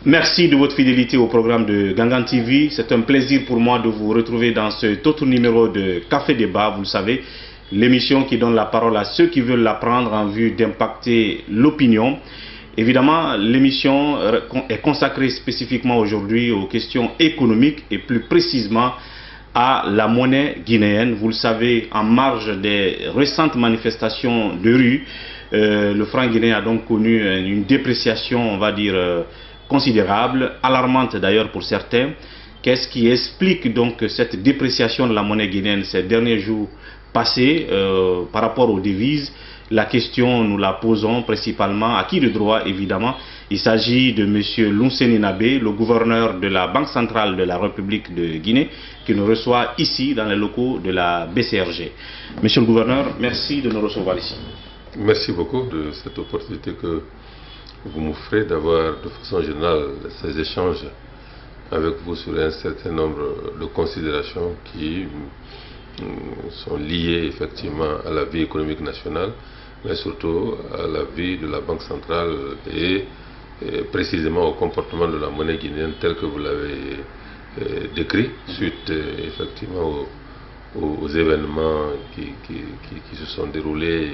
Merci de votre fidélité au programme de Gangan TV. C'est un plaisir pour moi de vous retrouver dans cet autre numéro de Café Débat. Vous le savez, l'émission qui donne la parole à ceux qui veulent la prendre en vue d'impacter l'opinion. Évidemment, l'émission est consacrée spécifiquement aujourd'hui aux questions économiques et plus précisément à la monnaie guinéenne. Vous le savez, en marge des récentes manifestations de rue, le franc guinéen a donc connu une dépréciation, on va dire, considérable, alarmante d'ailleurs pour certains. Qu'est-ce qui explique donc cette dépréciation de la monnaie guinéenne ces derniers jours passés par rapport aux devises? La question, nous la posons principalement à qui de droit, évidemment. Il s'agit de M. Lunseni Nabé, le gouverneur de la Banque centrale de la République de Guinée, qui nous reçoit ici dans les locaux de la BCRG. Monsieur le gouverneur, merci de nous recevoir ici. Merci beaucoup de cette opportunité que vous m'offrez d'avoir de façon générale ces échanges avec vous sur un certain nombre de considérations qui sont liées effectivement à la vie économique nationale, mais surtout à la vie de la Banque centrale et précisément au comportement de la monnaie guinéenne tel que vous l'avez décrit suite effectivement aux événements qui se sont déroulés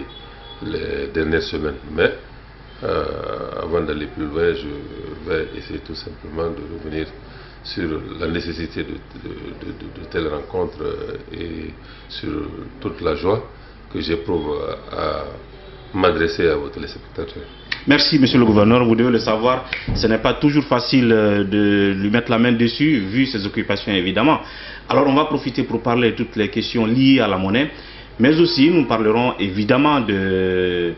les dernières semaines. Mais avant d'aller plus loin, je vais essayer tout simplement de revenir sur la nécessité de telles rencontres et sur toute la joie que j'éprouve à m'adresser à vos téléspectateurs. Merci, monsieur le gouverneur. Vous devez le savoir, ce n'est pas toujours facile de lui mettre la main dessus, vu ses occupations évidemment. Alors on va profiter pour parler de toutes les questions liées à la monnaie. Mais aussi, nous parlerons évidemment de,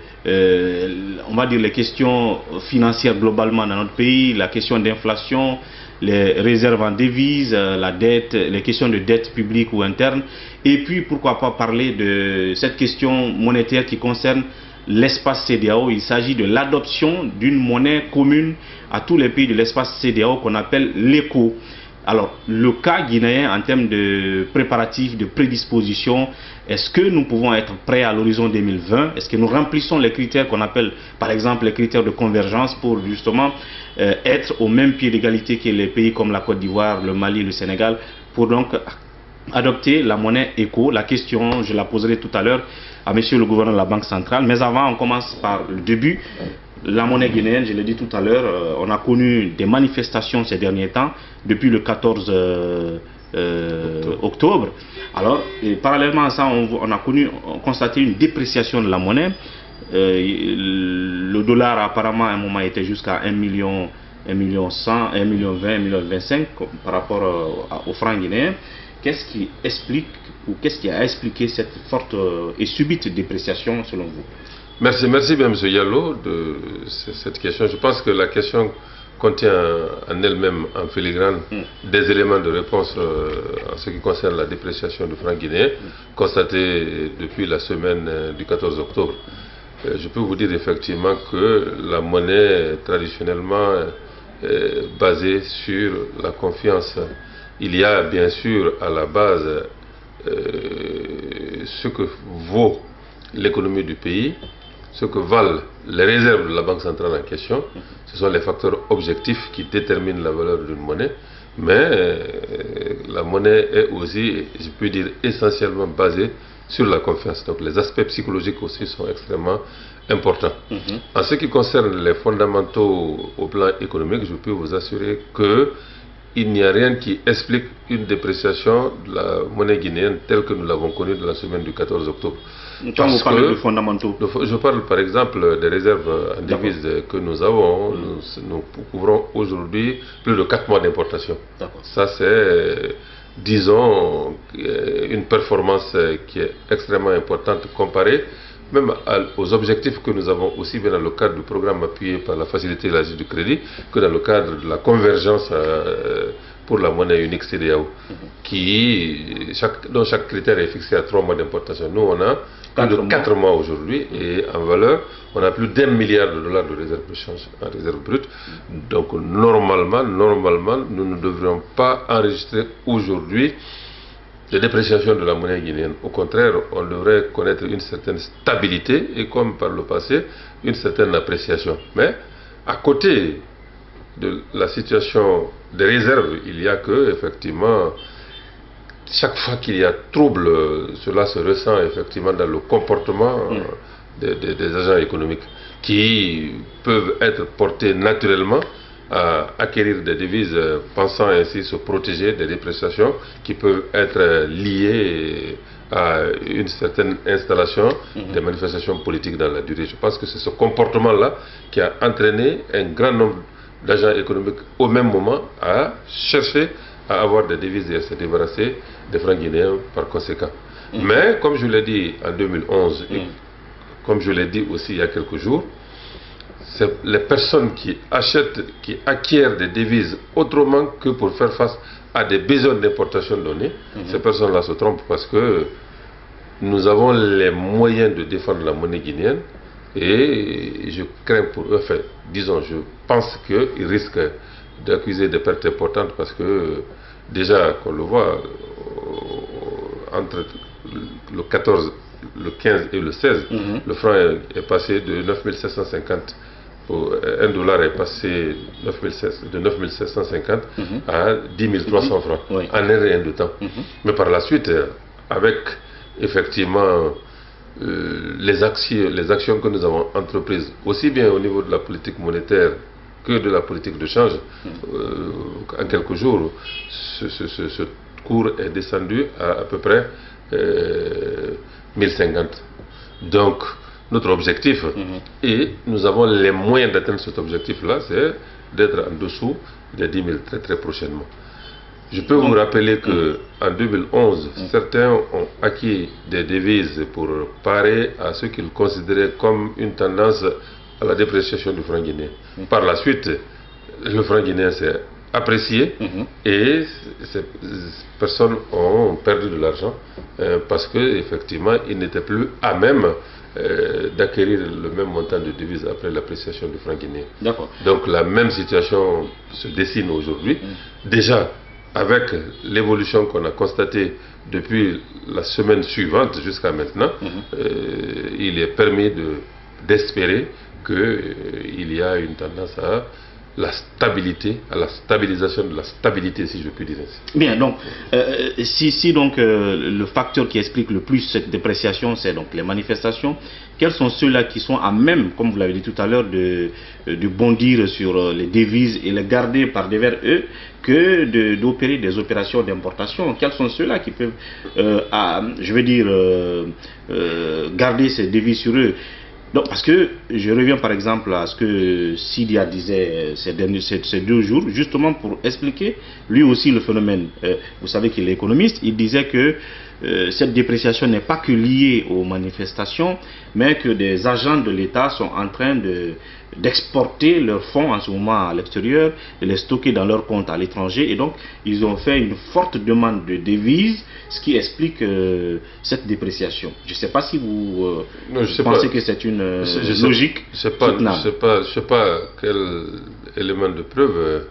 on va dire, les questions financières globalement dans notre pays, la question d'inflation, les réserves en devises, la dette, les questions de dette publique ou interne. Et puis, pourquoi pas parler de cette question monétaire qui concerne l'espace CEDEAO. Il s'agit de l'adoption d'une monnaie commune à tous les pays de l'espace CEDEAO qu'on appelle l'ECO. Alors, le cas guinéen en termes de préparatifs, de prédisposition, est-ce que nous pouvons être prêts à l'horizon 2020? Est-ce que nous remplissons les critères qu'on appelle, par exemple, les critères de convergence pour justement être au même pied d'égalité que les pays comme la Côte d'Ivoire, le Mali, le Sénégal, pour donc adopter la monnaie ECO? La question, je la poserai tout à l'heure à monsieur le gouverneur de la Banque centrale. Mais avant, on commence par le début. La monnaie guinéenne, je l'ai dit tout à l'heure, on a connu des manifestations ces derniers temps, depuis le 14 octobre. Alors, parallèlement à ça, on a constaté une dépréciation de la monnaie. Le dollar, apparemment, à un moment, était jusqu'à 1 million 100, 1 million 20, 1 million 25 par rapport au franc guinéen. Qu'est-ce qui explique ou qu'est-ce qui a expliqué cette forte et subite dépréciation selon vous? Merci bien M. Diallo de cette question. Je pense que la question contient en elle-même en filigrane des éléments de réponse en ce qui concerne la dépréciation du franc guinéen constatée depuis la semaine du 14 octobre. Je peux vous dire effectivement que la monnaie traditionnellement basée sur la confiance. Il y a bien sûr à la base ce que vaut l'économie du pays, ce que valent les réserves de la Banque centrale en question. Ce sont les facteurs objectifs qui déterminent la valeur d'une monnaie. Mais la monnaie est aussi, je peux dire, essentiellement basée sur la confiance. Donc les aspects psychologiques aussi sont extrêmement importants. En ce qui concerne les fondamentaux au plan économique, je peux vous assurer que il n'y a rien qui explique une dépréciation de la monnaie guinéenne telle que nous l'avons connue dans la semaine du 14 octobre. Quand vous parlez de fondamentaux, je parle par exemple des réserves en devises que nous avons. Nous couvrons aujourd'hui plus de 4 mois d'importation. Ça c'est, disons, une performance qui est extrêmement importante comparée même aux objectifs que nous avons aussi bien dans le cadre du programme appuyé par la facilité de l'asile du crédit que dans le cadre de la convergence pour la monnaie unique CEDEAO, dont chaque critère est fixé à 3 mois d'importation. Nous, on a plus de 4 mois aujourd'hui et en valeur, on a plus d'1 milliard de dollars de réserve de change en réserve brute. Donc, normalement, nous ne devrions pas enregistrer aujourd'hui de dépréciation de la monnaie guinéenne. Au contraire, on devrait connaître une certaine stabilité et comme par le passé, une certaine appréciation. Mais à côté de la situation des réserves, il y a que, effectivement, chaque fois qu'il y a trouble, cela se ressent effectivement dans le comportement des agents économiques qui peuvent être portés naturellement à acquérir des devises pensant ainsi se protéger des dépréciations qui peuvent être liées à une certaine installation des manifestations politiques dans la durée. Je pense que c'est ce comportement-là qui a entraîné un grand nombre d'agents économiques au même moment à chercher à avoir des devises et à se débarrasser des francs guinéens par conséquent. Mais comme je l'ai dit en 2011 et comme je l'ai dit aussi il y a quelques jours, c'est les personnes qui achètent, qui acquièrent des devises autrement que pour faire face à des besoins d'importation donnés. Ces personnes-là se trompent parce que nous avons les moyens de défendre la monnaie guinéenne et je crains pour eux, enfin, disons, je pense qu'ils risquent d'accuser des pertes importantes parce que déjà, qu'on le voit, entre le 14, le 15 et le 16, le franc est passé de 9750. Un dollar est passé de 9750 à 10 300 francs en un rien de temps. Mais par la suite, avec effectivement les actions que nous avons entreprises, aussi bien au niveau de la politique monétaire que de la politique de change, en quelques jours, ce cours est descendu à peu près 1050. Donc, notre objectif, et nous avons les moyens d'atteindre cet objectif-là, c'est d'être en dessous des 10 000 très très prochainement. Je peux vous rappeler qu'en 2011, certains ont acquis des devises pour parer à ce qu'ils considéraient comme une tendance à la dépréciation du franc guinéen. Par la suite, le franc guinéen s'est apprécié et ces personnes ont perdu de l'argent parce qu'effectivement, ils n'étaient plus à même d'acquérir le même montant de devises après l'appréciation du franc guinéen. Donc la même situation se dessine aujourd'hui. Déjà, avec l'évolution qu'on a constatée depuis la semaine suivante jusqu'à maintenant, il est permis d'espérer qu'il y a une tendance à la stabilité, à la stabilisation de la stabilité, si je puis dire ainsi. Bien, donc, si donc le facteur qui explique le plus cette dépréciation, c'est donc les manifestations, quels sont ceux-là qui sont à même, comme vous l'avez dit tout à l'heure, de bondir sur les devises et les garder par devers eux que d'opérer des opérations d'importation? Quels sont ceux-là qui peuvent, je veux dire, garder ces devises sur eux? Donc, parce que je reviens par exemple à ce que Sidia disait ces 2 jours, justement pour expliquer lui aussi le phénomène. Vous savez qu'il est économiste, il disait que cette dépréciation n'est pas que liée aux manifestations, mais que des agents de l'État sont en train d'exporter leurs fonds en ce moment à l'extérieur, de les stocker dans leurs comptes à l'étranger, et donc ils ont fait une forte demande de devises, ce qui explique cette dépréciation. Je ne sais pas si vous pensez que c'est une logique soutenable. Je ne sais pas quel élément de preuve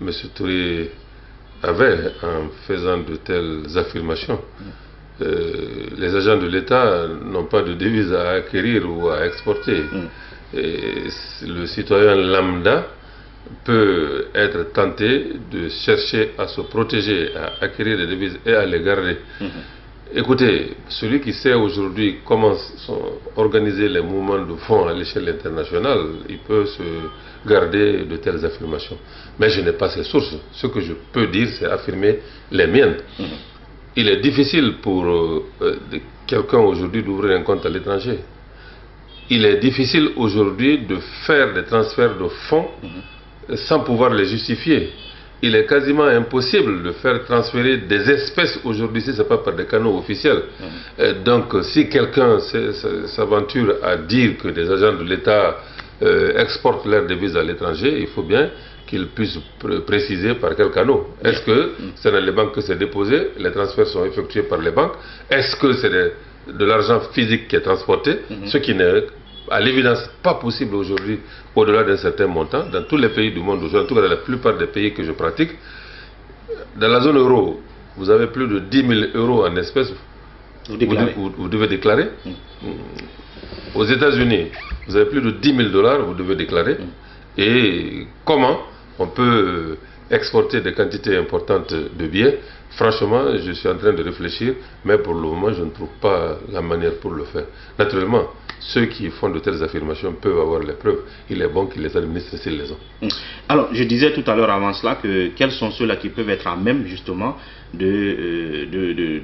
M. Touré avait en faisant de telles affirmations. Les agents de l'État n'ont pas de devises à acquérir ou à exporter. Et le citoyen lambda peut être tenté de chercher à se protéger, à acquérir des devises et à les garder. Écoutez, celui qui sait aujourd'hui comment sont organisés les mouvements de fonds à l'échelle internationale, il peut se garder de telles affirmations. Mais je n'ai pas ces sources. Ce que je peux dire, c'est affirmer les miennes. Il est difficile pour quelqu'un aujourd'hui d'ouvrir un compte à l'étranger. Il est difficile aujourd'hui de faire des transferts de fonds sans pouvoir les justifier. Il est quasiment impossible de faire transférer des espèces aujourd'hui si ce n'est pas par des canaux officiels. Donc si quelqu'un s'aventure à dire que des agents de l'État exportent leurs devises à l'étranger, il faut bien qu'il puisse préciser par quel canal. Est-ce que c'est dans les banques que c'est déposé, les transferts sont effectués par les banques? Est-ce que c'est de l'argent physique qui est transporté? Ce qui n'est à l'évidence pas possible aujourd'hui au-delà d'un certain montant dans tous les pays du monde aujourd'hui, en tout cas dans la plupart des pays que je pratique. Dans la zone euro, vous avez plus de 10 000 euros en espèces, vous devez déclarer. Aux États-Unis, vous avez plus de 10 000 $, vous devez déclarer. Et comment on peut exporter des quantités importantes de biens. Franchement, je suis en train de réfléchir, mais pour le moment, je ne trouve pas la manière pour le faire. Naturellement, ceux qui font de telles affirmations peuvent avoir les preuves. Il est bon qu'ils les administrent s'ils les ont. Alors, je disais tout à l'heure avant cela que quels sont ceux-là qui peuvent être à même justement d'aller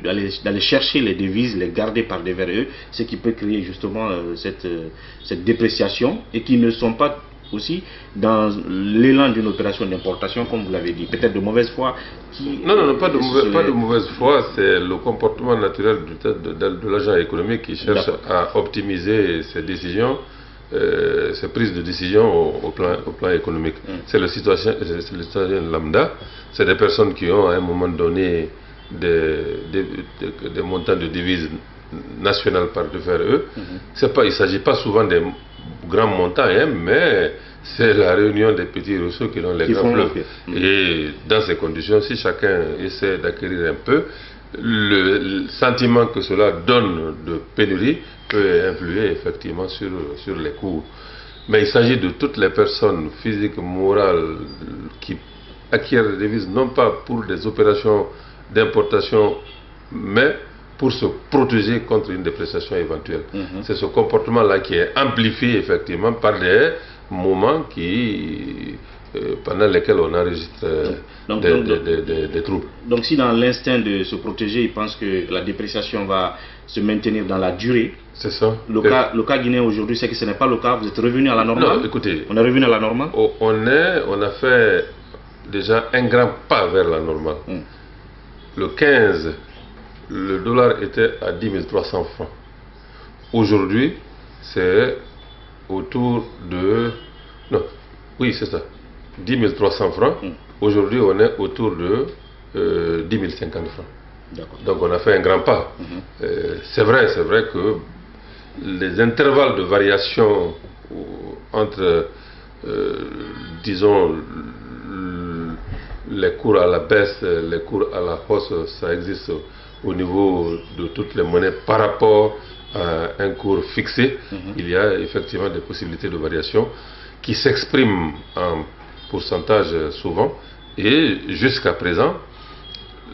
chercher les devises, les garder par derrière eux, ce qui peut créer justement cette dépréciation et qui ne sont pas aussi dans l'élan d'une opération d'importation, comme vous l'avez dit, peut-être de mauvaise foi. Non, pas de mauvaise foi, c'est le comportement naturel de l'agent économique qui cherche à optimiser ses décisions, ses prises de décision au plan économique. C'est le citoyen lambda, c'est des personnes qui ont à un moment donné des montants de devises nationales par devers eux. Il ne s'agit pas souvent des grands montants, hein, mais c'est la réunion des petits ruisseaux qui donnent les grands fleuves. Et dans ces conditions, si chacun essaie d'acquérir un peu, le sentiment que cela donne de pénurie peut influer effectivement sur les cours. Mais il s'agit de toutes les personnes physiques, morales, qui acquièrent des devises, non pas pour des opérations d'importation, mais pour se protéger contre une dépréciation éventuelle. C'est ce comportement-là qui est amplifié effectivement par des moments pendant lesquels on enregistre des troubles. Donc si dans l'instinct de se protéger, ils pensent que la dépréciation va se maintenir dans la durée. C'est ça. Le cas guinéen aujourd'hui, c'est que ce n'est pas le cas. Vous êtes revenu à la normale. Non, écoutez. On est revenu à la normale. On a fait déjà un grand pas vers la normale. Le 15, le dollar était à 10 300 francs. Aujourd'hui, c'est autour de... Non, oui, c'est ça. 10 300 francs. Aujourd'hui, on est autour de 10 050 francs. Donc, on a fait un grand pas. C'est vrai que les intervalles de variation entre, disons, les cours à la baisse, les cours à la hausse, ça existe au niveau de toutes les monnaies par rapport à un cours fixé. Il y a effectivement des possibilités de variation qui s'expriment en pourcentage souvent, et jusqu'à présent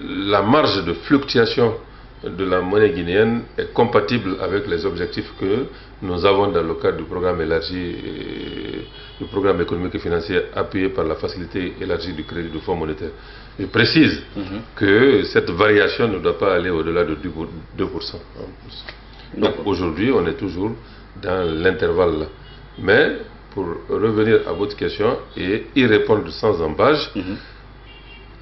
la marge de fluctuation de la monnaie guinéenne est compatible avec les objectifs que nous avons dans le cadre du programme élargi, du programme économique et financier appuyé par la facilité élargie du crédit du Fonds monétaire. Je précise que cette variation ne doit pas aller au-delà de 2%. Donc aujourd'hui, on est toujours dans l'intervalle là. Mais pour revenir à votre question et y répondre sans embâche,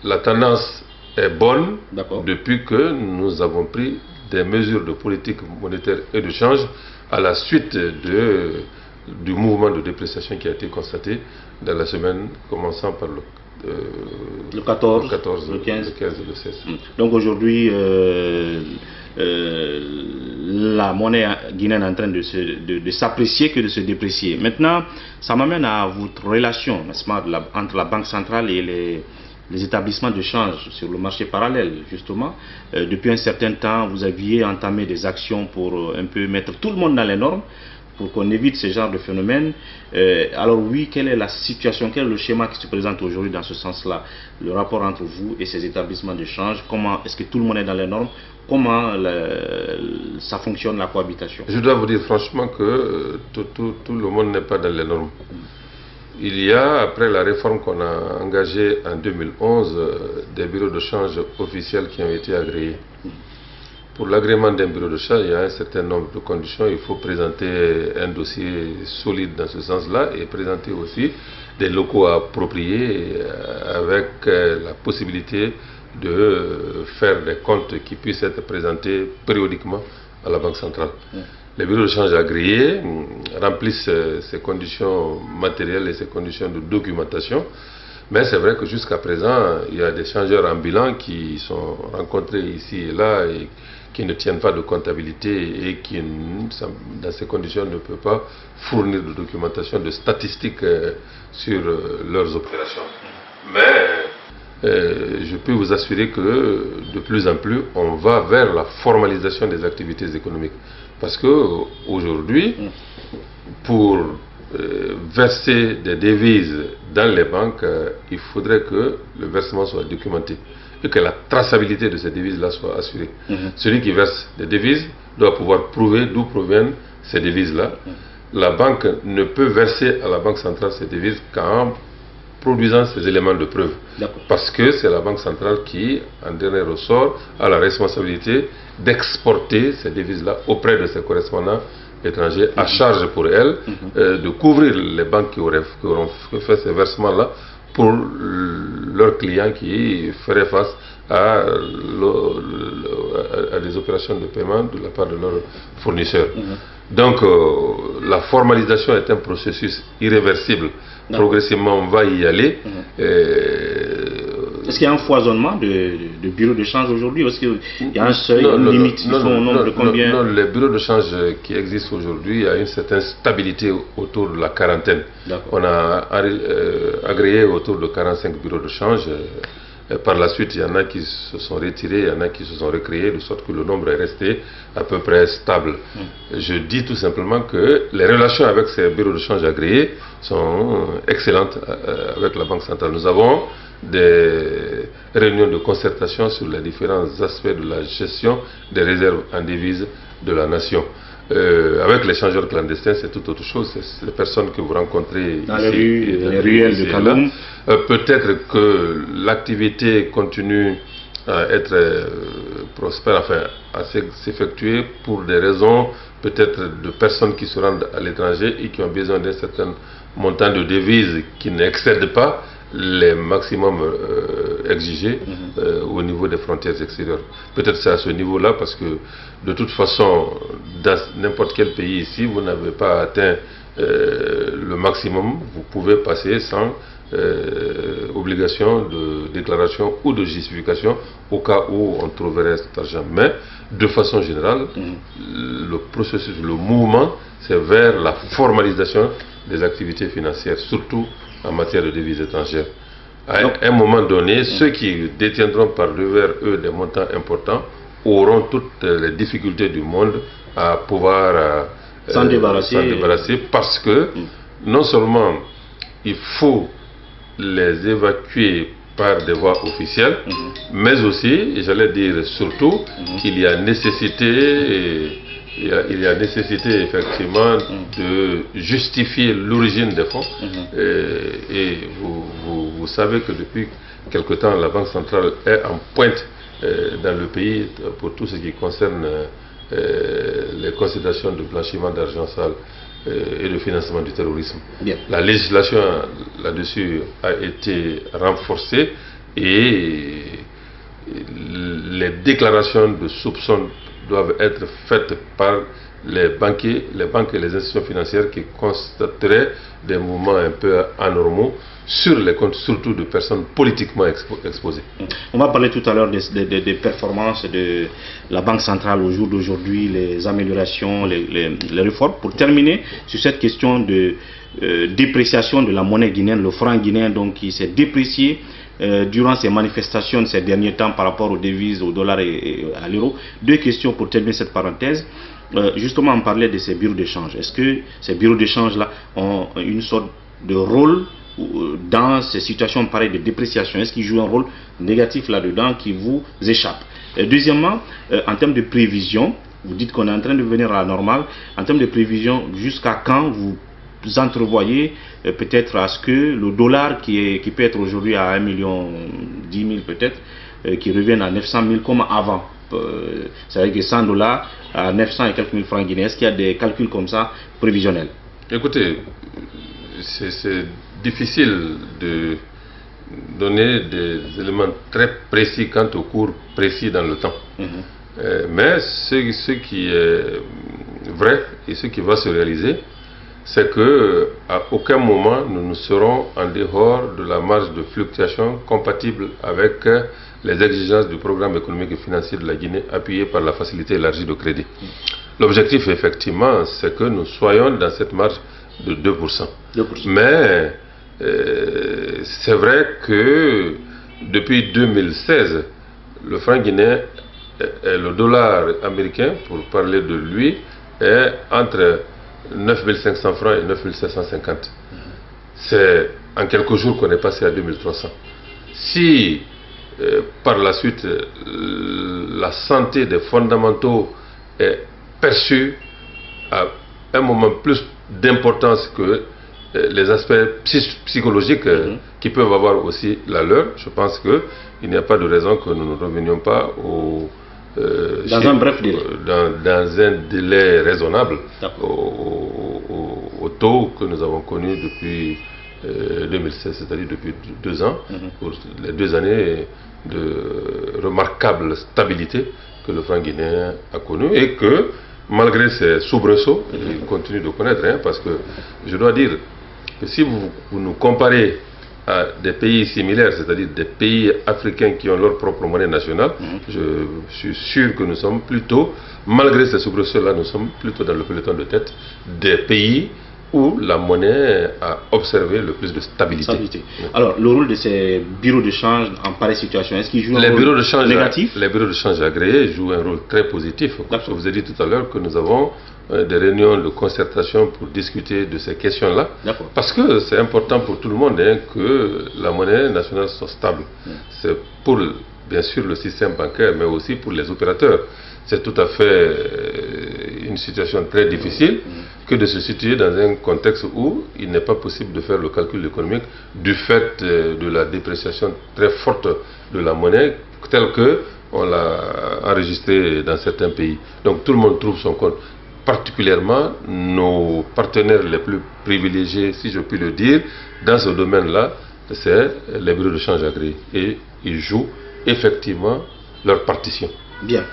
la tendance est bonne depuis que nous avons pris des mesures de politique monétaire et de change à la suite du mouvement de dépréciation qui a été constaté dans la semaine commençant par le 14, le 15 et le 16. Donc aujourd'hui, la monnaie guinéenne est en train de s'apprécier que de se déprécier. Maintenant, ça m'amène à votre relation, n'est-ce pas, entre la Banque centrale et les établissements de change sur le marché parallèle, justement. Depuis un certain temps, vous aviez entamé des actions pour un peu mettre tout le monde dans les normes, pour qu'on évite ce genre de phénomène. Alors oui, quelle est la situation, quel est le schéma qui se présente aujourd'hui dans ce sens-là? Le rapport entre vous et ces établissements de change, comment est-ce que tout le monde est dans les normes? Comment ça fonctionne, la cohabitation? Je dois vous dire franchement que tout le monde n'est pas dans les normes. Il y a, après la réforme qu'on a engagée en 2011, des bureaux de change officiels qui ont été agréés. Pour l'agrément d'un bureau de change, il y a un certain nombre de conditions. Il faut présenter un dossier solide dans ce sens-là et présenter aussi des locaux appropriés avec la possibilité de faire des comptes qui puissent être présentés périodiquement à la Banque centrale. Les bureaux de change agréés remplissent ces conditions matérielles et ces conditions de documentation. Mais c'est vrai que jusqu'à présent, il y a des changeurs ambulants qui sont rencontrés ici et là et qui ne tiennent pas de comptabilité et qui, dans ces conditions, ne peuvent pas fournir de documentation, de statistiques sur leurs opérations. Mais je peux vous assurer que de plus en plus, on va vers la formalisation des activités économiques. Parce qu'aujourd'hui, pour verser des devises dans les banques, il faudrait que le versement soit documenté et que la traçabilité de ces devises-là soit assurée. Celui qui verse des devises doit pouvoir prouver d'où proviennent ces devises-là. La banque ne peut verser à la Banque centrale ces devises qu'en produisant ces éléments de preuve. Parce que c'est la Banque centrale qui, en dernier ressort, a la responsabilité d'exporter ces devises-là auprès de ses correspondants étrangers, à charge pour elle de couvrir les banques qui auront fait ces versements-là pour leurs clients qui feraient face à des opérations de paiement de la part de leurs fournisseurs. Donc la formalisation est un processus irréversible. Progressivement on va y aller. Est-ce qu'il y a un foisonnement de bureaux de change aujourd'hui? Est-ce qu'il y a un seuil, une limite au nombre de combien? Non, les bureaux de change qui existent aujourd'hui, il y a une certaine stabilité autour de la quarantaine. On a agréé autour de 45 bureaux de change. Par la suite, il y en a qui se sont retirés, il y en a qui se sont recréés, de sorte que le nombre est resté à peu près stable. Je dis tout simplement que les relations avec ces bureaux de change agréés sont excellentes avec la Banque centrale. Nous avons des réunions de concertation sur les différents aspects de la gestion des réserves en devises de la nation. Avec les changeurs clandestins, c'est tout autre chose. C'est les personnes que vous rencontrez dans les ruelles de Kaloum. Peut-être que l'activité continue à être prospère, enfin à s'effectuer pour des raisons peut-être de personnes qui se rendent à l'étranger et qui ont besoin d'un certain montant de devises qui n'excède pas les maximums exigés au niveau des frontières extérieures. Peut-être c'est à ce niveau-là parce que de toute façon, dans n'importe quel pays ici, vous n'avez pas atteint le maximum, vous pouvez passer sans obligation de déclaration ou de justification au cas où on trouverait cet argent. Mais de façon générale, le processus, le mouvement, c'est vers la formalisation des activités financières, surtout en matière de devises étrangères. À un moment donné, ceux qui détiendront par devers eux des montants importants auront toutes les difficultés du monde à pouvoir s'en débarrasser parce que non seulement il faut les évacuer par des voies officielles, mais aussi, et j'allais dire surtout, qu'il y a nécessité effectivement de justifier l'origine des fonds. Et vous savez que depuis quelque temps, la Banque centrale est en pointe dans le pays pour tout ce qui concerne les considérations de blanchiment d'argent sale et de financement du terrorisme. La législation là-dessus a été renforcée et les déclarations de soupçons doivent être faites par les banquiers, les banques et les institutions financières qui constateraient des mouvements un peu anormaux sur les comptes, surtout de personnes politiquement exposées. On va parler tout à l'heure des performances de la Banque centrale au jour d'aujourd'hui, les améliorations, les réformes. Pour terminer sur cette question de dépréciation de la monnaie guinéenne, le franc guinéen donc, qui s'est déprécié durant ces manifestations de ces derniers temps par rapport aux devises, au dollar et à l'euro. Deux questions pour terminer cette parenthèse. Justement, on parlait de ces bureaux d'échange. Est-ce que ces bureaux d'échange-là ont une sorte de rôle dans ces situations pareilles de dépréciation? Est-ce qu'ils jouent un rôle négatif là-dedans qui vous échappe? Et deuxièmement, en termes de prévision, vous dites qu'on est en train de venir à la normale. En termes de prévision, jusqu'à quand vous entrevoyez peut-être à ce que le dollar qui peut être aujourd'hui à 1 million 10 000 peut-être, qui revienne à 900 000 comme avant? C'est-à-dire que 100 dollars à 900 et quelques mille francs guinéens. Est-ce qu'il y a des calculs comme ça prévisionnels? Écoutez, c'est difficile de donner des éléments très précis quant au cours précis dans le temps. Mais ce qui est vrai et ce qui va se réaliser, c'est qu'à aucun moment nous ne serons en dehors de la marge de fluctuation compatible avec les exigences du programme économique et financier de la Guinée appuyé par la facilité élargie de crédit. L'objectif, effectivement, c'est que nous soyons dans cette marge de 2%. Mais c'est vrai que depuis 2016, le franc guinéen et le dollar américain, pour parler de lui, est entre 9500 francs et 9750. C'est en quelques jours qu'on est passé à 2300. Si par la suite la santé des fondamentaux est perçue à un moment plus d'importance que les aspects psychologiques qui peuvent avoir aussi la leur, je pense qu'il n'y a pas de raison que nous ne revenions pas dans un bref délai. Dans un délai raisonnable au taux que nous avons connu depuis 2016, c'est-à-dire depuis 2 ans, pour les 2 années de remarquable stabilité que le franc guinéen a connu, et que malgré ces soubresauts, il continue de connaître, parce que je dois dire que si vous nous comparez à des pays similaires, c'est-à-dire des pays africains qui ont leur propre monnaie nationale, je suis sûr que nous sommes plutôt, malgré ces soubresauts-là, nous sommes plutôt dans le peloton de tête des pays où la monnaie a observé le plus de stabilité. Alors, le rôle de ces bureaux de change en pareille situation, est-ce qu'ils jouent un rôle négatif? Les bureaux de change agréés jouent un rôle très positif. Je vous ai dit tout à l'heure que nous avons des réunions de concertation pour discuter de ces questions-là. Parce que c'est important pour tout le monde que la monnaie nationale soit stable. C'est pour, bien sûr, le système bancaire, mais aussi pour les opérateurs. C'est tout à fait une situation très difficile que de se situer dans un contexte où il n'est pas possible de faire le calcul économique du fait de la dépréciation très forte de la monnaie telle qu'on l'a enregistrée dans certains pays. Donc tout le monde trouve son compte. Particulièrement nos partenaires les plus privilégiés, si je puis le dire, dans ce domaine-là, c'est les bureaux de change agréés. Et ils jouent effectivement leur partition. Bien.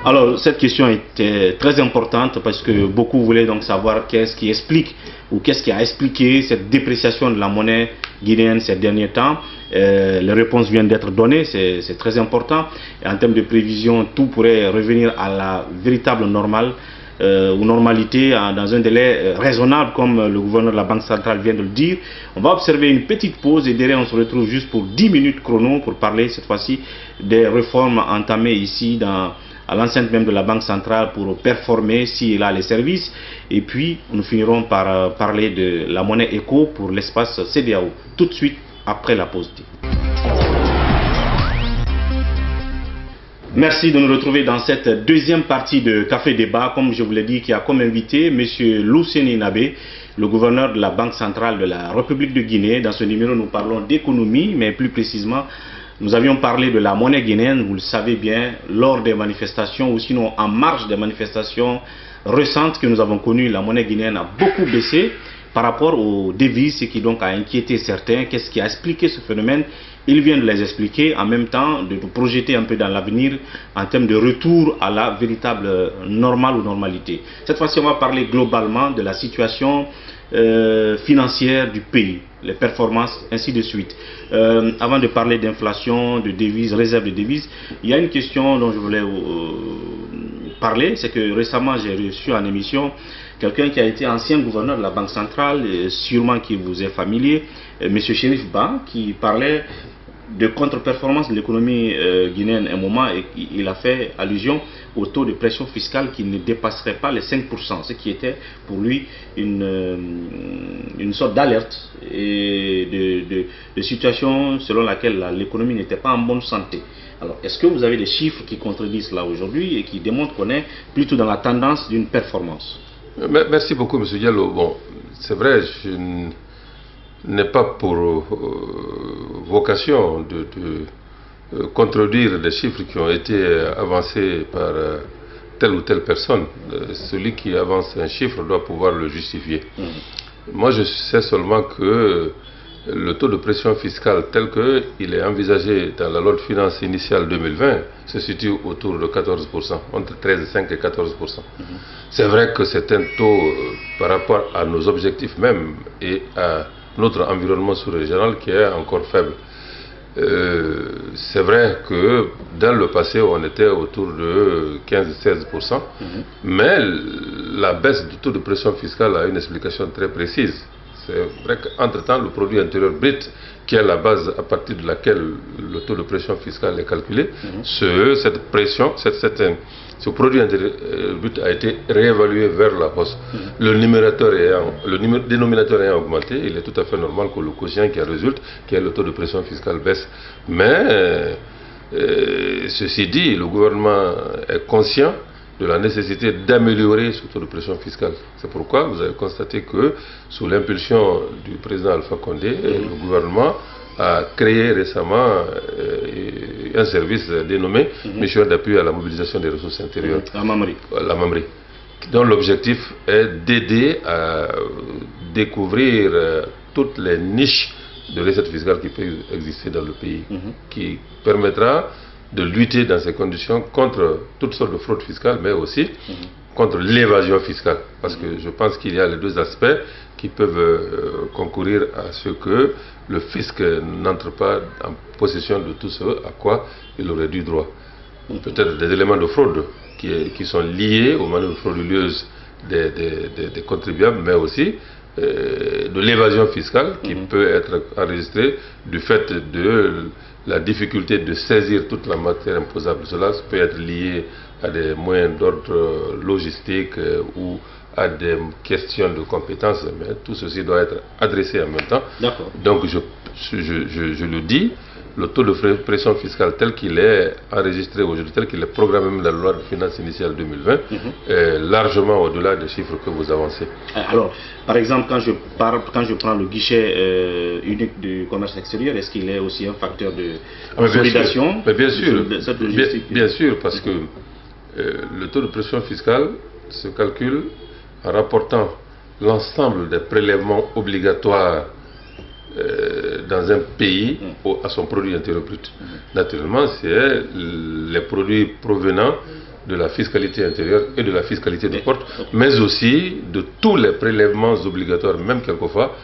Alors, cette question était très importante parce que beaucoup voulaient donc savoir qu'est-ce qui explique ou qu'est-ce qui a expliqué cette dépréciation de la monnaie guinéenne ces derniers temps. Les réponses viennent d'être données, c'est très important. Et en termes de prévision, tout pourrait revenir à la véritable normale ou normalité dans un délai raisonnable, comme le gouverneur de la Banque centrale vient de le dire. On va observer une petite pause et derrière on se retrouve juste pour 10 minutes chrono pour parler cette fois-ci des réformes entamées ici à l'enceinte même de la Banque centrale pour performer si et là les services. Et puis nous finirons par parler de la monnaie éco pour l'espace CEDEAO tout de suite après la pause. Merci de nous retrouver dans cette deuxième partie de Café Débat, comme je vous l'ai dit, qui a comme invité M. Luceni Nabé, le gouverneur de la Banque centrale de la République de Guinée. Dans ce numéro, nous parlons d'économie, mais plus précisément, nous avions parlé de la monnaie guinéenne, vous le savez bien, lors des manifestations ou sinon en marge des manifestations récentes que nous avons connues. La monnaie guinéenne a beaucoup baissé par rapport aux devises, ce qui donc a inquiété certains. Qu'est-ce qui a expliqué ce phénomène? Il vient de les expliquer, en même temps de nous projeter un peu dans l'avenir en termes de retour à la véritable normale ou normalité. Cette fois-ci, on va parler globalement de la situation financière du pays, les performances, ainsi de suite. Avant de parler d'inflation, de devises, réserve de devises, il y a une question dont je voulais parler, c'est que récemment j'ai reçu en émission quelqu'un qui a été ancien gouverneur de la Banque centrale, sûrement qui vous est familier, M. Chérif Ba, qui parlait de contre-performance de l'économie guinéenne à un moment, et il a fait allusion au taux de pression fiscale qui ne dépasserait pas les 5%, ce qui était pour lui une sorte d'alerte et de situation selon laquelle l'économie n'était pas en bonne santé. Alors, est-ce que vous avez des chiffres qui contredisent cela aujourd'hui et qui démontrent qu'on est plutôt dans la tendance d'une performance? Merci beaucoup, M. Diallo. Bon, c'est vrai, je n'ai pas pour vocation de contredire des chiffres qui ont été avancés par telle ou telle personne. Celui qui avance un chiffre doit pouvoir le justifier. Moi, je sais seulement que le taux de pression fiscale tel qu'il est envisagé dans la loi de finances initiale 2020 se situe autour de 14%, entre 13,5 et 14%. C'est vrai que c'est un taux par rapport à nos objectifs même et à notre environnement sous-régional qui est encore faible. C'est vrai que dans le passé on était autour de 15-16%, mais la baisse du taux de pression fiscale a une explication très précise. C'est vrai qu'entre-temps, le produit intérieur brut, qui est la base à partir de laquelle le taux de pression fiscale est calculé, cette pression, ce produit intérieur brut a été réévalué vers la hausse. Le dénominateur ayant augmenté, il est tout à fait normal que le quotient qui en résulte, qui est le taux de pression fiscale, baisse. Mais ceci dit, le gouvernement est conscient de la nécessité d'améliorer ce taux de pression fiscale. C'est pourquoi vous avez constaté que, sous l'impulsion du président Alpha Condé, le gouvernement a créé récemment un service dénommé Mission d'appui à la mobilisation des ressources intérieures, la MAMRI, dont l'objectif est d'aider à découvrir toutes les niches de recettes fiscales qui peuvent exister dans le pays, qui permettra de lutter dans ces conditions contre toutes sortes de fraudes fiscales, mais aussi contre l'évasion fiscale. Parce que je pense qu'il y a les deux aspects qui peuvent concourir à ce que le fisc n'entre pas en possession de tout ce à quoi il aurait dû droit. Peut-être des éléments de fraude qui sont liés aux manœuvres frauduleuses des contribuables, mais aussi de l'évasion fiscale qui peut être enregistrée du fait de la difficulté de saisir toute la matière imposable. Cela peut être lié à des moyens d'ordre logistique ou à des questions de compétences, mais tout ceci doit être adressé en même temps. Donc je le dis, le taux de pression fiscale tel qu'il est enregistré aujourd'hui, tel qu'il est programmé dans la loi de finances initiale 2020, est largement au-delà des chiffres que vous avancez. Alors, par exemple, quand je prends le guichet unique du commerce extérieur, est-ce qu'il est aussi un facteur de consolidation? Bien sûr, bien sûr, parce que le taux de pression fiscale se calcule en rapportant l'ensemble des prélèvements obligatoires dans un pays à son produit intérieur brut. Naturellement, c'est les produits provenant de la fiscalité intérieure et de la fiscalité de porte, mais aussi de tous les prélèvements obligatoires, même quelquefois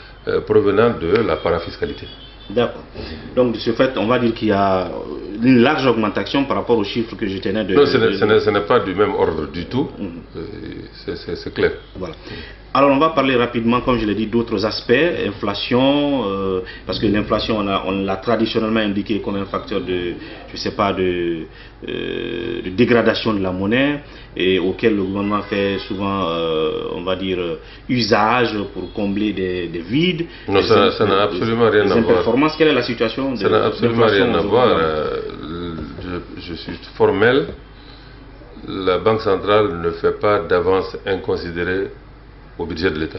provenant de la parafiscalité. D'accord. Donc de ce fait, on va dire qu'il y a une large augmentation par rapport aux chiffres que je tenais de... Non, ce n'est pas du même ordre du tout, c'est clair. Voilà. Alors on va parler rapidement, comme je l'ai dit, d'autres aspects, inflation, parce que l'inflation, on l'a traditionnellement indiqué comme un facteur de, je sais pas, de dégradation de la monnaie, et auquel le gouvernement fait souvent, on va dire, usage pour combler des vides. Non, ça n'a absolument rien à voir. Quelle est la situation? Ça n'a absolument rien à voir. Je suis formel. La Banque centrale ne fait pas d'avance inconsidérée au budget de l'État.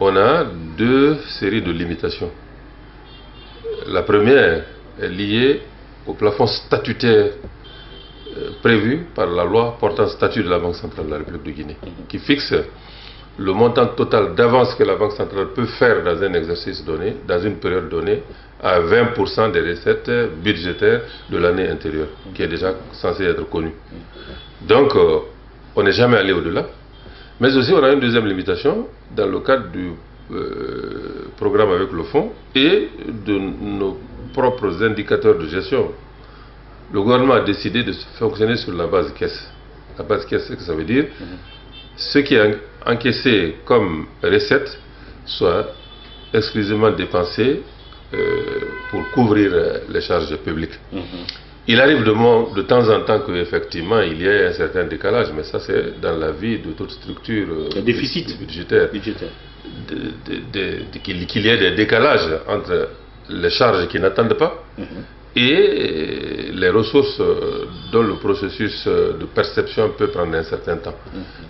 On a deux séries de limitations. La première est liée au plafond statutaire prévu par la loi portant statut de la Banque centrale de la République de Guinée, qui fixe le montant total d'avance que la Banque centrale peut faire dans un exercice donné, dans une période donnée, à 20% des recettes budgétaires de l'année intérieure, qui est déjà censée être connue. Donc, on n'est jamais allé au-delà. Mais aussi, on a une deuxième limitation dans le cadre du programme avec le fonds et de nos propres indicateurs de gestion. Le gouvernement a décidé de fonctionner sur la base caisse. La base caisse, c'est ce que ça veut dire. Ce qui est encaissé comme recette soit exclusivement dépensé pour couvrir les charges publiques. Il arrive de temps en temps qu'effectivement il y ait un certain décalage, mais ça c'est dans la vie de toute structure budgétaire. Qu'il y ait des décalages entre les charges qui n'attendent pas et les ressources dont le processus de perception peut prendre un certain temps.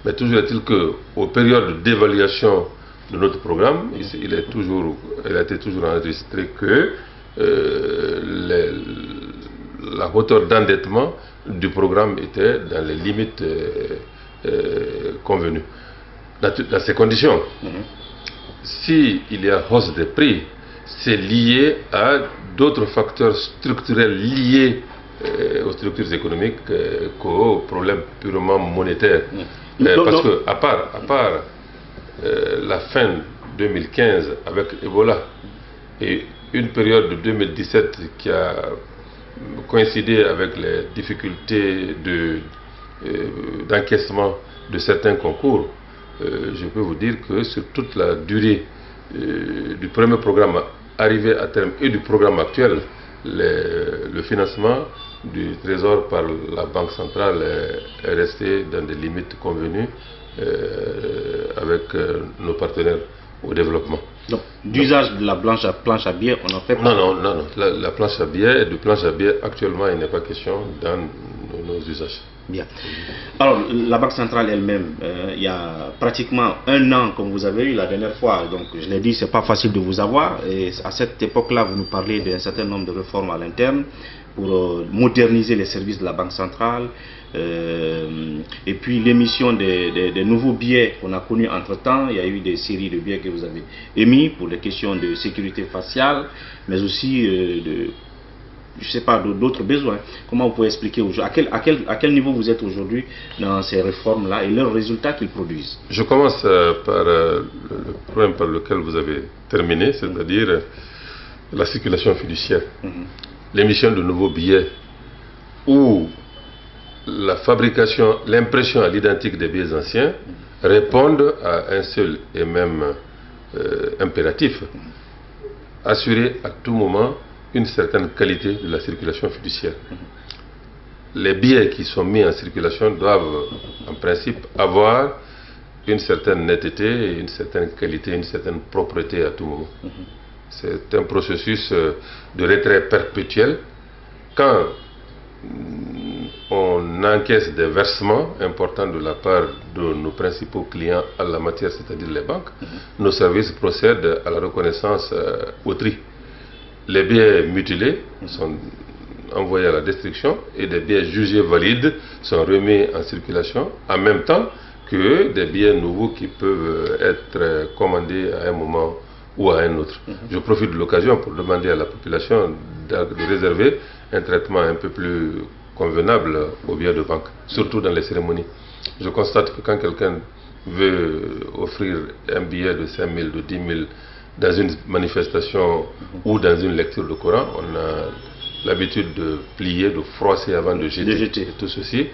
Mais toujours est-il qu'aux périodes d'évaluation de notre programme, il a été toujours enregistré que la hauteur d'endettement du programme était dans les limites convenues. Dans ces conditions, s'il y a hausse des prix, c'est lié à d'autres facteurs structurels liés aux structures économiques qu'aux problèmes purement monétaires. Parce que, à part la fin 2015 avec Ebola et une période de 2017 qui a coïncidé avec les difficultés d'encaissement de certains concours, je peux vous dire que sur toute la durée du premier programme arrivé à terme et du programme actuel, le financement du Trésor par la Banque centrale est resté dans des limites convenues avec nos partenaires au développement. Donc, d'usage de la planche à billets, on en fait pas? Non. La planche à billets, de planche à billets, actuellement, il n'est pas question dans nos usages. Bien. Alors, la Banque centrale elle-même, il y a pratiquement un an, comme vous avez eu la dernière fois, donc je l'ai dit, c'est pas facile de vous avoir. Et à cette époque-là, vous nous parlez d'un certain nombre de réformes à l'interne pour moderniser les services de la Banque centrale. Et puis l'émission des nouveaux billets qu'on a connus entre-temps. Il y a eu des séries de billets que vous avez émis pour des questions de sécurité faciale, mais aussi je sais pas, d'autres besoins. Comment vous pouvez expliquer à quel niveau vous êtes aujourd'hui dans ces réformes-là et leurs résultats qu'ils produisent? Je commence par le problème par lequel vous avez terminé, c'est-à-dire la circulation fiduciaire. L'émission de nouveaux billets ou la fabrication, l'impression à l'identique des billets anciens répondent à un seul et même impératif: assurer à tout moment une certaine qualité de la circulation fiduciaire. Les billets qui sont mis en circulation doivent en principe avoir une certaine netteté, une certaine qualité, une certaine propreté à tout moment. C'est un processus de retrait perpétuel. Quand on encaisse des versements importants de la part de nos principaux clients à la matière, c'est-à-dire les banques, nos services procèdent à la reconnaissance au tri. Les billets mutilés sont envoyés à la destruction et des billets jugés valides sont remis en circulation en même temps que des billets nouveaux qui peuvent être commandés à un moment ou à un autre. Je profite de l'occasion pour demander à la population de réserver un traitement un peu plus convenable aux billets de banque, surtout dans les cérémonies. Je constate que quand quelqu'un veut offrir un billet de 5 000, de 10 000 dans une manifestation ou dans une lecture de Coran, on a l'habitude de plier, de froisser avant de jeter. Et tout ceci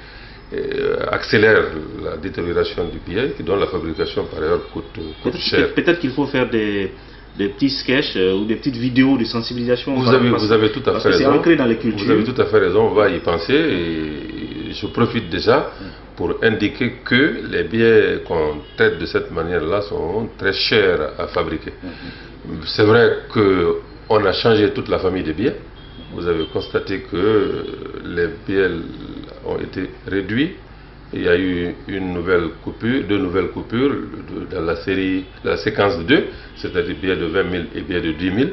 accélère la détérioration du billet, dont la fabrication par ailleurs coûte cher. Peut-être qu'il faut faire des petits sketchs ou des petites vidéos de sensibilisation. Vous avez tout à fait raison. C'est ancré dans les cultures. Vous avez tout à fait raison, on va y penser. Et je profite déjà pour indiquer que les billets qu'on traite de cette manière-là sont très chers à fabriquer. C'est vrai qu'on a changé toute la famille des billets. Vous avez constaté que les billets ont été réduits. Il y a eu deux nouvelles coupures dans la série, la séquence de 2, c'est-à-dire billets de 20 000 et billets de 10 000.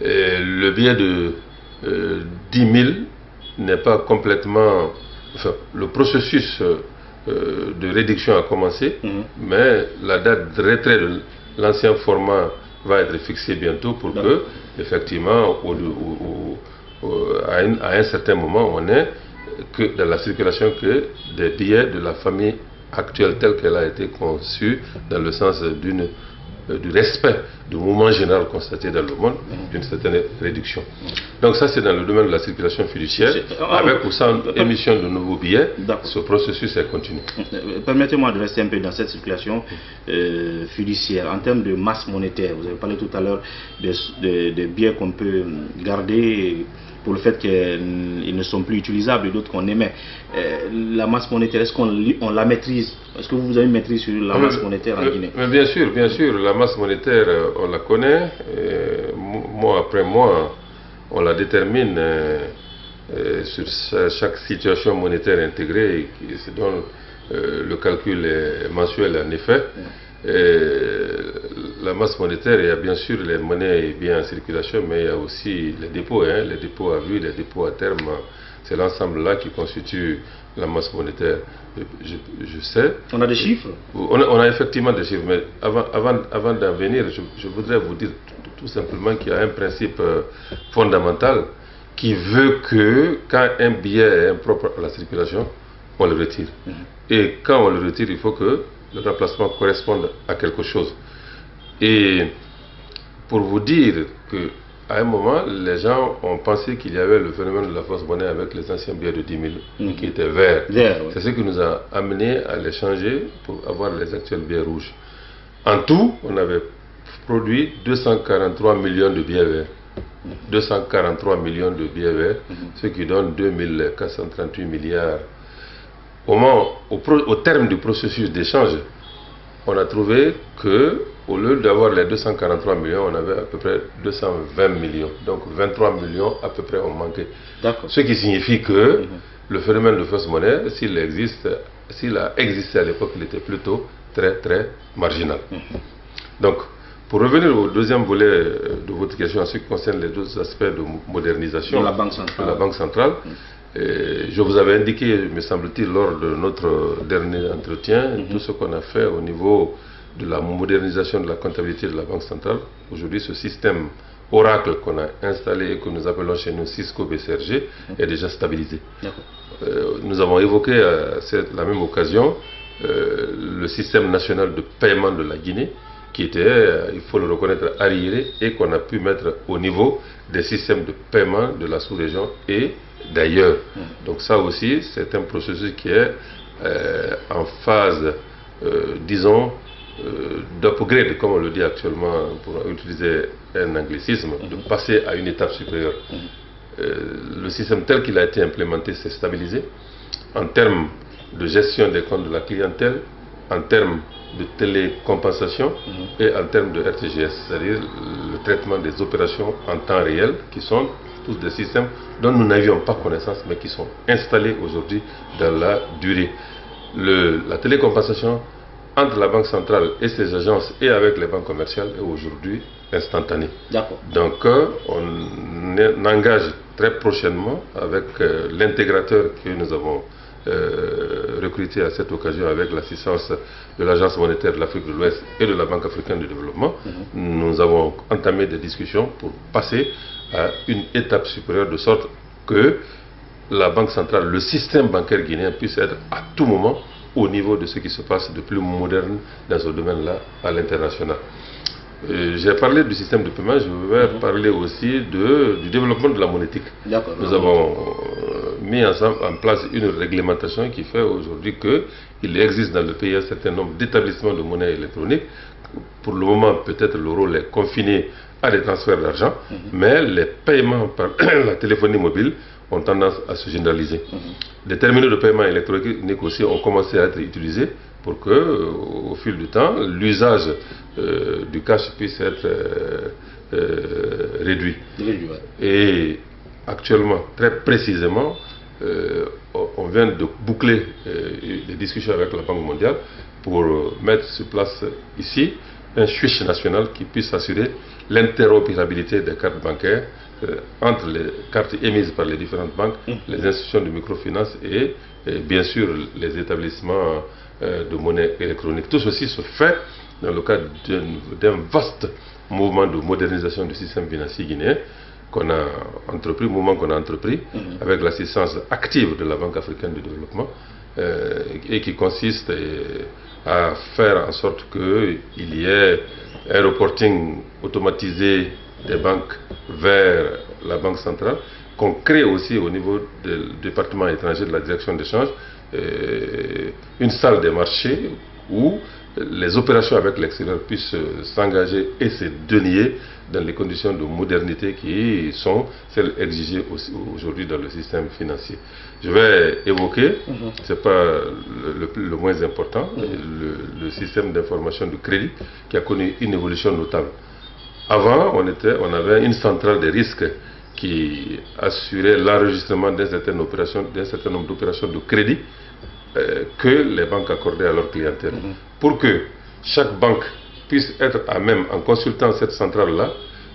Et le billet de 10 000 n'est pas complètement... Enfin, le processus de réduction a commencé, mais la date de retrait de l'ancien format va être fixée bientôt pour que, effectivement, à un certain moment, on ait que dans la circulation que des billets de la famille actuelle telle qu'elle a été conçue, dans le sens du respect du mouvement général constaté dans le monde, d'une certaine réduction. Donc ça, c'est dans le domaine de la circulation fiduciaire. Avec ou sans émission de nouveaux billets, ce processus est continu. Permettez-moi de rester un peu dans cette circulation fiduciaire. En termes de masse monétaire, vous avez parlé tout à l'heure des billets qu'on peut garder pour le fait qu'ils ne sont plus utilisables et d'autres qu'on émet. La masse monétaire, est-ce qu'on la maîtrise? Est-ce que vous avez une maîtrise sur la masse monétaire en Guinée? Mais bien sûr, la masse monétaire, on la connaît. Mois après mois, on la détermine sur chaque situation monétaire intégrée, dont le calcul est mensuel en effet. La masse monétaire, il y a bien sûr les monnaies bien en circulation, mais il y a aussi les dépôts, les dépôts à vue, les dépôts à terme. C'est l'ensemble là qui constitue la masse monétaire. Je sais. On a des chiffres? On a effectivement des chiffres, mais avant d'en venir, je voudrais vous dire tout simplement qu'il y a un principe fondamental qui veut que quand un billet est impropre à la circulation, on le retire. Et quand on le retire, il faut que le remplacement corresponde à quelque chose. Et pour vous dire que à un moment, les gens ont pensé qu'il y avait le phénomène de la fausse monnaie avec les anciens billets de 10 000 qui étaient verts. C'est ce qui nous a amené à les changer pour avoir les actuels billets rouges. En tout, on avait produit 243 millions de billets verts. 243 millions de billets verts, ce qui donne 2438 milliards. Au terme du processus d'échange, on a trouvé que au lieu d'avoir les 243 millions, on avait à peu près 220 millions. Donc 23 millions à peu près ont manqué. Ce qui signifie que le phénomène de fausse monnaie, s'il a existé à l'époque, il était plutôt très très marginal. Donc, pour revenir au deuxième volet de votre question en ce qui concerne les deux aspects de modernisation de la Banque centrale, je vous avais indiqué, me semble-t-il, lors de notre dernier entretien, tout ce qu'on a fait au niveau de la modernisation de la comptabilité de la Banque centrale. Aujourd'hui, ce système Oracle qu'on a installé et que nous appelons chez nous Cisco BCRG est déjà stabilisé. Nous avons évoqué à la même occasion le système national de paiement de la Guinée, qui était, il faut le reconnaître, arriéré et qu'on a pu mettre au niveau des systèmes de paiement de la sous-région et d'ailleurs. Donc ça aussi, c'est un processus qui est en phase, disons, d'upgrade, comme on le dit actuellement, pour utiliser un anglicisme, de passer à une étape supérieure. Le système tel qu'il a été implémenté s'est stabilisé en termes de gestion des comptes de la clientèle, en termes de télécompensation et en termes de RTGS, c'est-à-dire le traitement des opérations en temps réel, qui sont tous des systèmes dont nous n'avions pas connaissance, mais qui sont installés aujourd'hui dans la durée. La télécompensation entre la Banque centrale et ses agences et avec les banques commerciales est aujourd'hui instantanée. Donc on engage très prochainement avec l'intégrateur que nous avons recruté à cette occasion avec l'assistance de l'Agence monétaire de l'Afrique de l'Ouest et de la Banque africaine de développement. Nous avons entamé des discussions pour passer à une étape supérieure, de sorte que la Banque centrale, le système bancaire guinéen puisse être à tout moment au niveau de ce qui se passe de plus moderne dans ce domaine-là à l'international. J'ai parlé du système de paiement, je vais parler aussi du développement de la monétique. Nous avons mis ensemble en place une réglementation qui fait aujourd'hui qu'il existe dans le pays un certain nombre d'établissements de monnaie électronique. Pour le moment, peut-être le rôle est confiné à des transferts d'argent, mais les paiements par la téléphonie mobile ont tendance à se généraliser. Des terminaux de paiement électronique aussi ont commencé à être utilisés pour que, au fil du temps, l'usage du cash puisse être réduit. Et actuellement, très précisément, on vient de boucler des discussions avec la Banque mondiale pour mettre sur place ici un switch national qui puisse assurer l'interopérabilité des cartes bancaires entre les cartes émises par les différentes banques, les institutions de microfinance et bien sûr les établissements de monnaie électronique. Tout ceci se fait dans le cadre d'un vaste mouvement de modernisation du système financier guinéen qu'on a entrepris, avec l'assistance active de la Banque africaine de développement et qui consiste à faire en sorte qu'il y ait un reporting automatisé des banques vers la Banque centrale, qu'on crée aussi au niveau du département étranger de la direction d'échange une salle des marchés où les opérations avec l'extérieur puissent s'engager et se dénier dans les conditions de modernité qui sont celles exigées aujourd'hui dans le système financier. Je vais évoquer, ce n'est pas le moins important, le système d'information de crédit qui a connu une évolution notable. Avant, on avait une centrale de risques qui assurait l'enregistrement d'un certain nombre d'opérations de crédit que les banques accordaient à leur clientèle. Pour que chaque banque puisse être à même, en consultant cette centrale-là,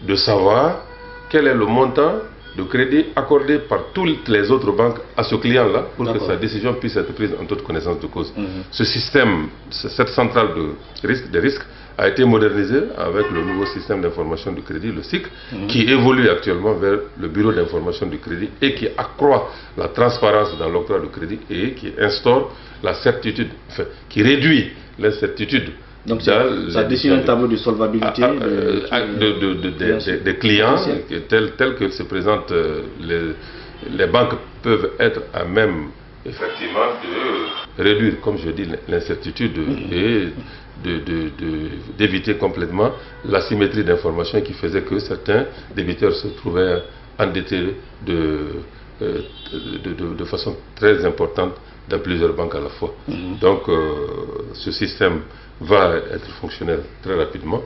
de savoir quel est le montant de crédit accordé par toutes les autres banques à ce client-là, pour que sa décision puisse être prise en toute connaissance de cause. Ce système, cette centrale de risque, a été modernisé avec le nouveau système d'information du crédit, le SIC, qui évolue actuellement vers le bureau d'information du crédit et qui accroît la transparence dans l'octroi du crédit et qui instaure la certitude, enfin, qui réduit l'incertitude Donc ça dessine un tableau de solvabilité des clients tel que se présentent les banques peuvent être à même effectivement de réduire, comme je dis, l'incertitude et d'éviter complètement l'asymétrie d'information qui faisait que certains débiteurs se trouvaient endettés de façon très importante dans plusieurs banques à la fois. Donc ce système va être fonctionnel très rapidement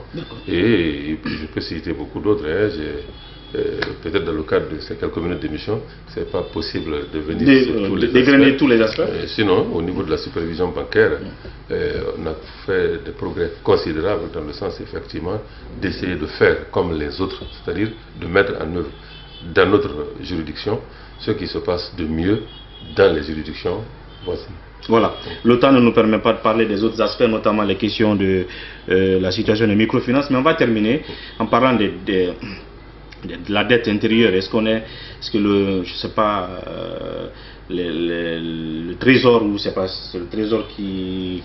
et puis je peux citer beaucoup d'autres. Peut-être dans le cadre de ces quelques minutes d'émission, ce n'est pas possible de venir sur tous les aspects. Sinon, au niveau de la supervision bancaire, on a fait des progrès considérables dans le sens effectivement d'essayer de faire comme les autres, c'est-à-dire de mettre en œuvre dans notre juridiction ce qui se passe de mieux dans les juridictions voisines. Voilà, le temps ne nous permet pas de parler des autres aspects, notamment les questions de la situation de microfinance, mais on va terminer en parlant de la dette intérieure. Est-ce que je sais pas, le trésor, ou c'est le trésor qui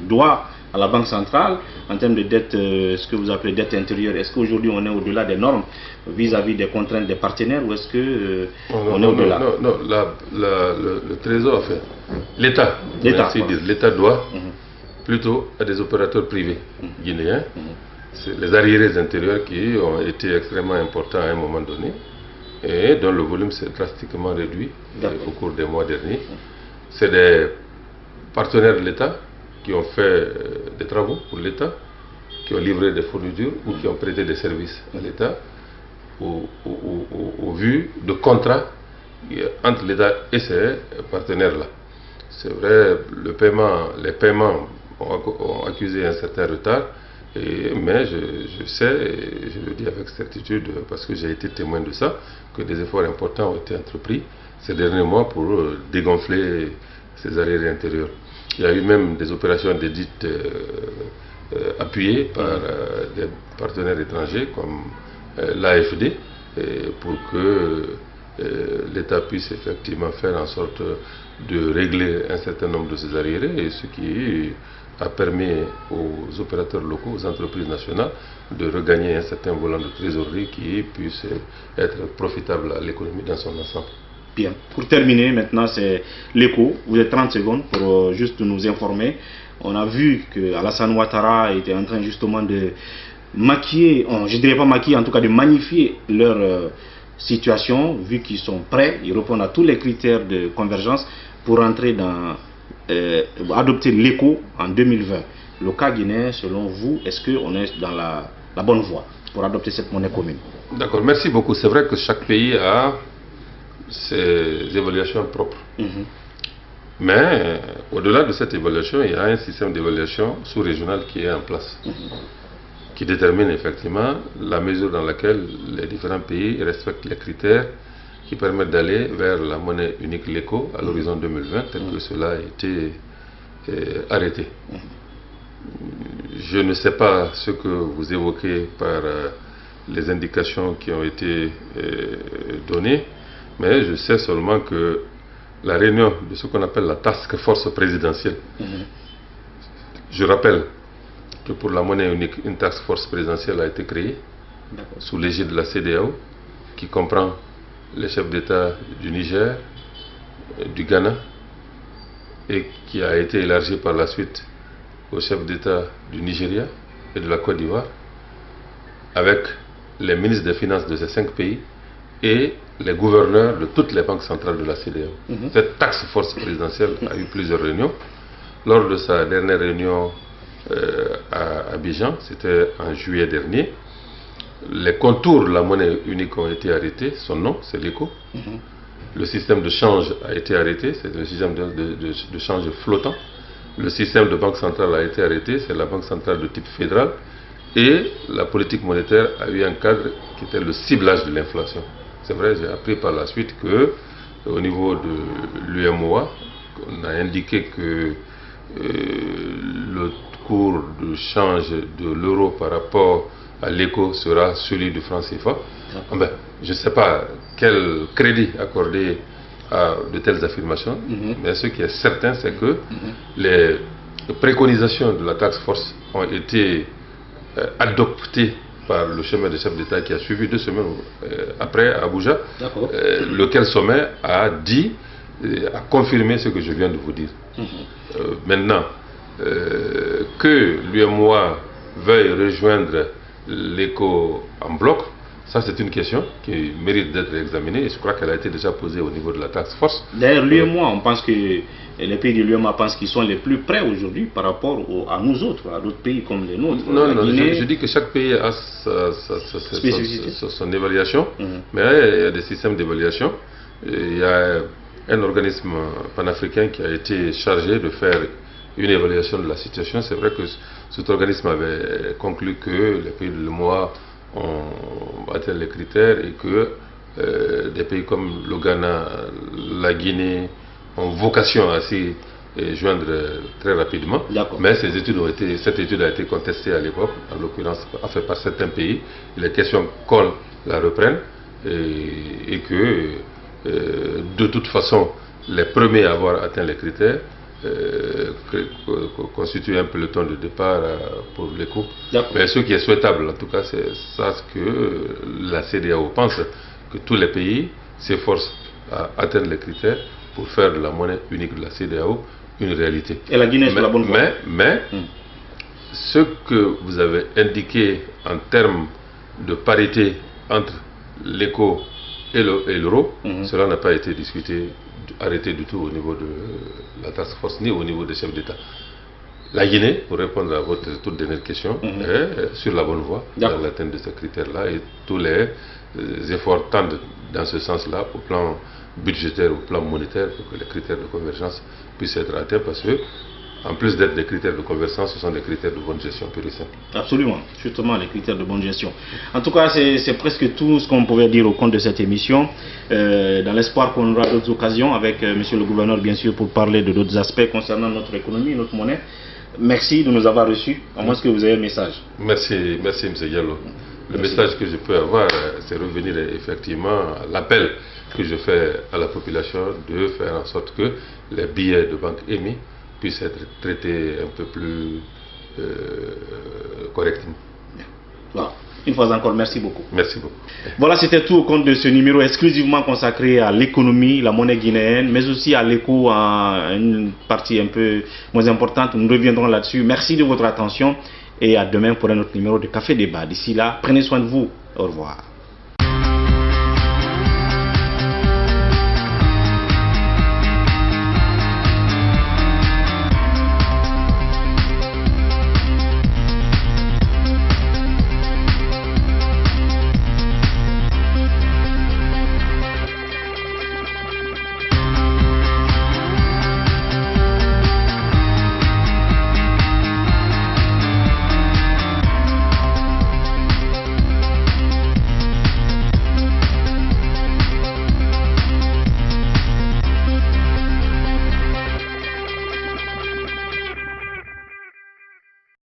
doit à la Banque centrale en termes de dette, ce que vous appelez dette intérieure, est-ce qu'aujourd'hui on est au-delà des normes vis-à-vis des contraintes des partenaires, ou est-ce que on est au-delà? Non, le trésor, enfin, l'État doit plutôt à des opérateurs privés guinéens. C'est les arriérés intérieurs qui ont été extrêmement importants à un moment donné et dont le volume s'est drastiquement réduit au cours des mois derniers. C'est des partenaires de l'État qui ont fait des travaux pour l'État, qui ont livré des fournitures ou qui ont prêté des services à l'État au vu de contrats entre l'État et ces partenaires-là. C'est vrai, les paiements ont accusé un certain retard, mais je sais, et je le dis avec certitude parce que j'ai été témoin de ça, que des efforts importants ont été entrepris ces derniers mois pour dégonfler ces arriérés intérieurs. Il y a eu même des opérations d'édite appuyées par des partenaires étrangers comme l'AFD pour que l'État puisse effectivement faire en sorte de régler un certain nombre de ces arriérés, et ce qui a permis aux opérateurs locaux, aux entreprises nationales, de regagner un certain volant de trésorerie qui puisse être profitable à l'économie dans son ensemble. Bien. Pour terminer, maintenant, c'est l'écho. Vous avez 30 secondes pour juste nous informer. On a vu que Alassane Ouattara était en train justement de maquiller, je ne dirais pas maquiller, en tout cas de magnifier leur situation, vu qu'ils sont prêts, ils répondent à tous les critères de convergence pour entrer dans adopter l'écho en 2020. Le cas guinéen, selon vous, est-ce qu'on est dans la bonne voie pour adopter cette monnaie commune? D'accord, merci beaucoup. C'est vrai que chaque pays a ses évaluations propres. Mais au-delà de cette évaluation, il y a un système d'évaluation sous-régional qui est en place, qui détermine effectivement la mesure dans laquelle les différents pays respectent les critères qui permettent d'aller vers la monnaie unique l'écho à l'horizon 2020, tel que cela a été arrêté. Je ne sais pas ce que vous évoquez par les indications qui ont été données, mais je sais seulement que la réunion de ce qu'on appelle la task force présidentielle, je rappelle que pour la monnaie unique, une task force présidentielle a été créée sous l'égide de la CEDEAO, qui comprend les chefs d'État du Niger, du Ghana, et qui a été élargie par la suite aux chefs d'État du Nigeria et de la Côte d'Ivoire, avec les ministres des Finances de ces 5 pays et les gouverneurs de toutes les banques centrales de la CEDEAO. Cette task force présidentielle a eu plusieurs réunions. Lors de sa dernière réunion à Abidjan, c'était en juillet dernier, les contours de la monnaie unique ont été arrêtés. Son nom, c'est l'ECO. Le système de change a été arrêté, c'est le système de change flottant. Le système de banque centrale a été arrêté, c'est la banque centrale de type fédéral. Et la politique monétaire a eu un cadre qui était le ciblage de l'inflation. C'est vrai, j'ai appris par la suite que au niveau de l'UMOA, on a indiqué que le cours de change de l'euro par rapport à l'ECO sera celui du franc CFA. Ben, je ne sais pas quel crédit accorder à de telles affirmations, mais ce qui est certain, c'est que les préconisations de la task force ont été adoptées par le chemin des chefs d'État qui a suivi 2 semaines après à Abuja, lequel sommet a dit, a confirmé ce que je viens de vous dire. Maintenant, que l'UEMOA veuille rejoindre l'ECO en bloc, ça c'est une question qui mérite d'être examinée et je crois qu'elle a été déjà posée au niveau de la task force. D'ailleurs, l'UEMOA, on pense que les pays de l'UEMOA pensent qu'ils sont les plus près aujourd'hui par rapport à nous autres, à d'autres pays comme les nôtres. Non, je dis que chaque pays a son évaluation, mais il y a des systèmes d'évaluation. Il y a un organisme panafricain qui a été chargé de faire une évaluation de la situation. C'est vrai que cet organisme avait conclu que les pays de l'UEMOA ont atteint les critères et que des pays comme le Ghana, la Guinée ont vocation à s'y joindre très rapidement. Mais cette étude a été contestée à l'époque, en l'occurrence faite par certains pays. Les questions collent la reprennent et que de toute façon les premiers à avoir atteint les critères constitue un peloton de départ pour l'ECO. Mais ce qui est souhaitable, en tout cas, c'est ça ce que la CEDEAO pense, que tous les pays s'efforcent à atteindre les critères pour faire de la monnaie unique de la CEDEAO une réalité. Et la Guinée est sur la bonne voie. Mais ce que vous avez indiqué en termes de parité entre l'ECO et l'euro, cela n'a pas été discuté, arrêté du tout au niveau de la task force ni au niveau des chefs d'État. La Guinée, pour répondre à votre toute dernière question, est sur la bonne voie dans l'atteinte de ces critères-là et tous les efforts tendent dans ce sens-là au plan budgétaire, au plan monétaire, pour que les critères de convergence puissent être atteints parce que, en plus d'être des critères de convergence, ce sont des critères de bonne gestion pure et simple. Absolument, justement les critères de bonne gestion. En tout cas, c'est presque tout ce qu'on pouvait dire au compte de cette émission, dans l'espoir qu'on aura d'autres occasions avec monsieur le gouverneur, bien sûr, pour parler de d'autres aspects concernant notre économie, notre monnaie. Merci de nous avoir reçus, à moins que vous ayez un message. Merci M. Diallo. Le message que je peux avoir, c'est revenir effectivement à l'appel que je fais à la population de faire en sorte que les billets de banque émis puissent être traités un peu plus correctement. Voilà. Une fois encore, merci beaucoup. Merci beaucoup. Voilà, c'était tout au compte de ce numéro exclusivement consacré à l'économie, la monnaie guinéenne, mais aussi à l'éco, à une partie un peu moins importante. Nous reviendrons là-dessus. Merci de votre attention et à demain pour un autre numéro de Café Débat. D'ici là, prenez soin de vous. Au revoir.